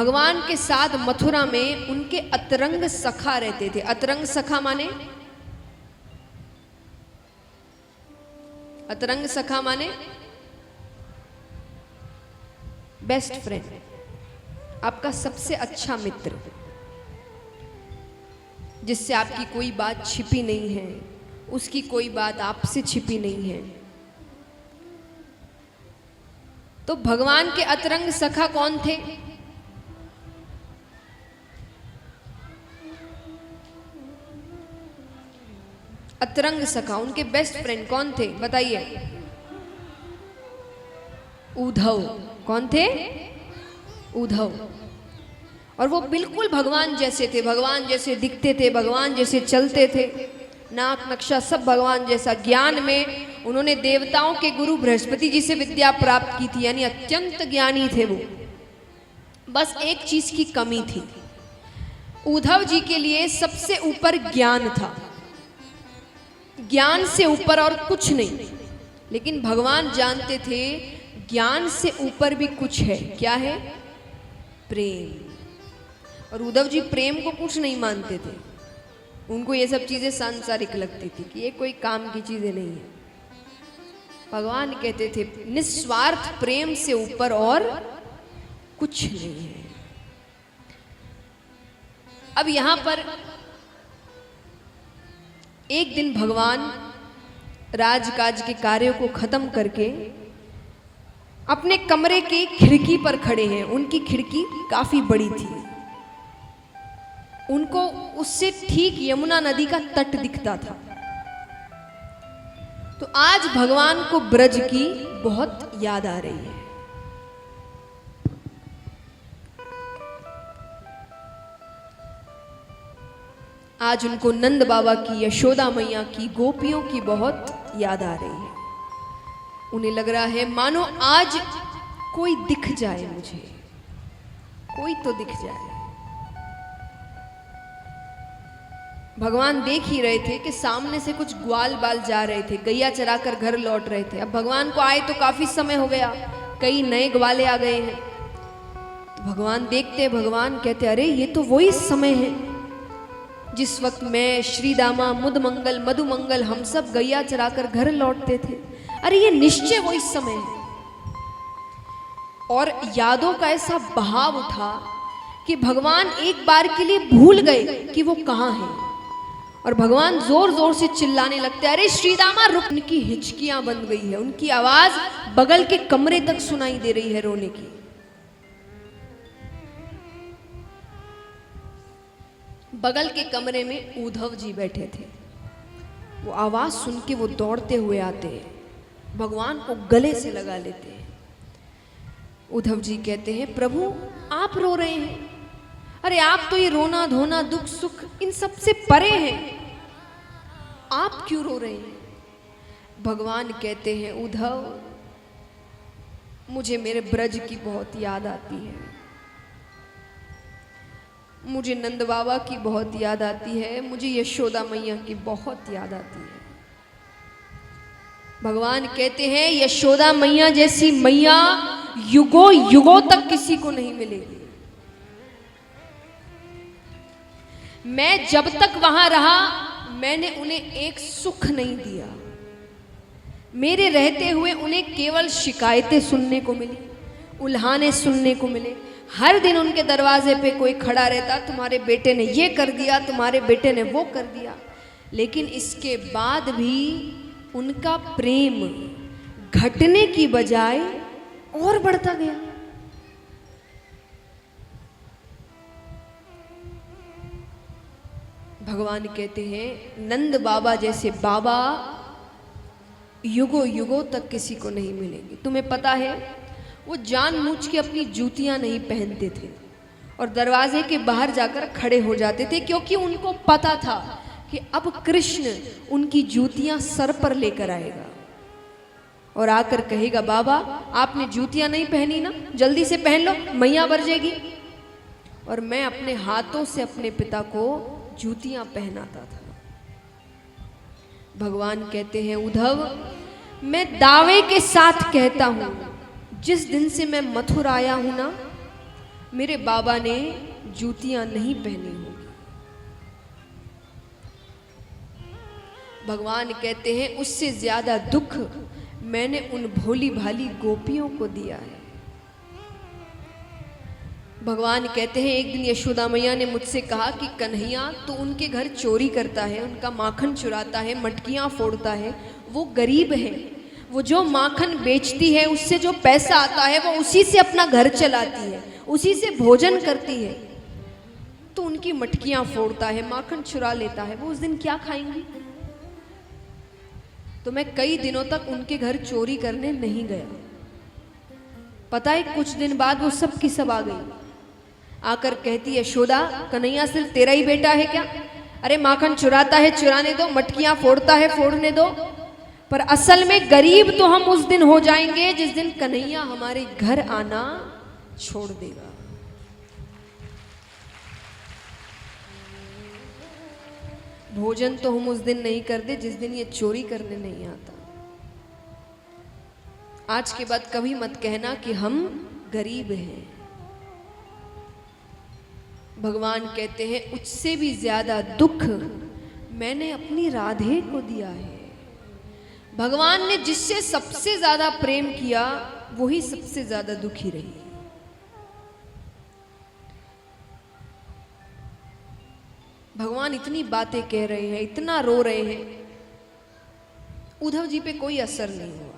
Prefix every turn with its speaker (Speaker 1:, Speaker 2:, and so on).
Speaker 1: भगवान के साथ मथुरा में उनके अतरंग सखा रहते थे। अतरंग सखा माने, अतरंग सखा माने बेस्ट फ्रेंड, आपका सबसे अच्छा मित्र, जिससे आपकी कोई बात छिपी नहीं है, उसकी कोई बात आपसे छिपी नहीं है। तो भगवान के अतरंग सखा कौन थे? अतरंग सखा, उनके बेस्ट फ्रेंड कौन थे बताइए? उद्धव। कौन थे? उद्धव। और वो बिल्कुल भगवान जैसे थे, भगवान जैसे दिखते थे, भगवान जैसे चलते थे, नाक नक्शा सब भगवान जैसा। ज्ञान में उन्होंने देवताओं के गुरु बृहस्पति जी से विद्या प्राप्त की थी, यानी अत्यंत ज्ञानी थे वो। बस एक चीज की कमी थी, उद्धव जी के लिए सबसे ऊपर ज्ञान था, ज्ञान से ऊपर और कुछ नहीं। लेकिन भगवान जानते थे ज्ञान से ऊपर भी कुछ है। क्या है? प्रेम। और उद्धव जी प्रेम को कुछ नहीं मानते थे, उनको ये सब चीजें सांसारिक लगती थी कि ये कोई काम की चीजें नहीं है। भगवान कहते थे निस्वार्थ प्रेम से ऊपर और कुछ नहीं है। अब यहां पर एक दिन भगवान राजकाज के कार्यों को खत्म करके अपने कमरे की खिड़की पर खड़े हैं। उनकी खिड़की काफी बड़ी थी, उनको उससे ठीक यमुना नदी का तट दिखता था। तो आज भगवान को ब्रज की बहुत याद आ रही है। आज उनको नंद बाबा की, यशोदा मैया की, गोपियों की बहुत याद आ रही है। उन्हें लग रहा है मानो आज कोई दिख जाए, मुझे कोई तो दिख जाए। भगवान देख ही रहे थे कि सामने से कुछ ग्वाल बाल जा रहे थे, गैया चराकर घर लौट रहे थे। अब भगवान को आए तो काफी समय हो गया, कई नए ग्वाले आ गए हैं। तो भगवान देखते, भगवान कहते अरे ये तो वही समय है जिस वक्त मैं, श्री दामा, मुद मंगल, मधु मंगल, हम सब गैया चराकर घर लौटते थे। अरे ये निश्चय वही समय है। और यादों का ऐसा बहाव उठा कि भगवान एक बार के लिए भूल गए कि वो कहाँ है। और भगवान जोर जोर से चिल्लाने लगते, अरे श्रीदामा रुक। उनकी हिचकियां बंद गई है, उनकी आवाज बगल के कमरे तक सुनाई दे रही है रोने की। बगल के कमरे में उद्धव जी बैठे थे। वो आवाज सुन के वो दौड़ते हुए आते हैं, भगवान को गले से लगा लेते हैं। उद्धव जी कहते हैं प्रभु आप रो रहे हैं, अरे आप तो ये रोना धोना दुख सुख इन सब से परे हैं, आप क्यों रो रहे हैं? भगवान कहते हैं उद्धव मुझे मेरे ब्रज की बहुत याद आती है, मुझे नंद बाबा की बहुत याद आती है, मुझे यशोदा मैया की बहुत याद आती है। भगवान कहते हैं यशोदा मैया जैसी मैया युगों युगों तक किसी को नहीं मिलेगी। मैं जब तक वहां रहा मैंने उन्हें एक सुख नहीं दिया, मेरे रहते हुए उन्हें केवल शिकायतें सुनने को मिली, उल्हाने सुनने को मिले। हर दिन उनके दरवाजे पे कोई खड़ा रहता, तुम्हारे बेटे ने ये कर दिया, तुम्हारे बेटे ने वो कर दिया। लेकिन इसके बाद भी उनका प्रेम घटने की बजाय और बढ़ता गया। भगवान कहते हैं नंद बाबा जैसे बाबा युगों युगों तक किसी को नहीं मिलेंगे। तुम्हें पता है वो जानबूझ के अपनी जूतियां नहीं पहनते थे और दरवाजे के बाहर जाकर खड़े हो जाते थे, क्योंकि उनको पता था कि अब कृष्ण उनकी जूतियां सर पर लेकर आएगा और आकर कहेगा बाबा आपने जूतियां नहीं पहनी ना, जल्दी से पहन लो, मैया बरजेगी। और मैं अपने हाथों से अपने पिता को जूतियां पहनाता था। भगवान कहते हैं उद्धव मैं दावे के साथ कहता हूं जिस दिन से मैं मथुरा आया हूं ना, मेरे बाबा ने जूतियां नहीं पहनी होंगी। भगवान कहते हैं उससे ज्यादा दुख मैंने उन भोली भाली गोपियों को दिया है। भगवान कहते हैं एक दिन यशोदा मैया ने मुझसे कहा कि कन्हैया तो उनके घर चोरी करता है, उनका माखन चुराता है, मटकियां फोड़ता है, वो गरीब है, वो जो माखन बेचती है उससे जो पैसा आता है वो उसी से अपना घर चलाती है, उसी से भोजन करती है, तो उनकी मटकियां फोड़ता है, माखन चुरा लेता है, वो उस दिन क्या खाएंगी? तो मैं कई दिनों तक उनके घर चोरी करने नहीं गया। पता है कुछ दिन बाद वो सब की सब आ गई, आकर कहती यशोदा कन्हैया सिर्फ तेरा ही बेटा है क्या? अरे माखन चुराता है चुराने दो, मटकियां फोड़ता है फोड़ने दो, पर असल में गरीब तो हम उस दिन हो जाएंगे जिस दिन कन्हैया हमारे घर आना छोड़ देगा। भोजन तो हम उस दिन नहीं करते जिस दिन ये चोरी करने नहीं आता। आज के बाद कभी मत कहना कि हम गरीब हैं। भगवान कहते हैं उससे भी ज्यादा दुख मैंने अपनी राधे को दिया है। भगवान ने जिससे सबसे ज्यादा प्रेम किया वही सबसे ज्यादा दुखी रही। भगवान इतनी बातें कह रहे हैं, इतना रो रहे हैं, उद्धव जी पे कोई असर नहीं हुआ।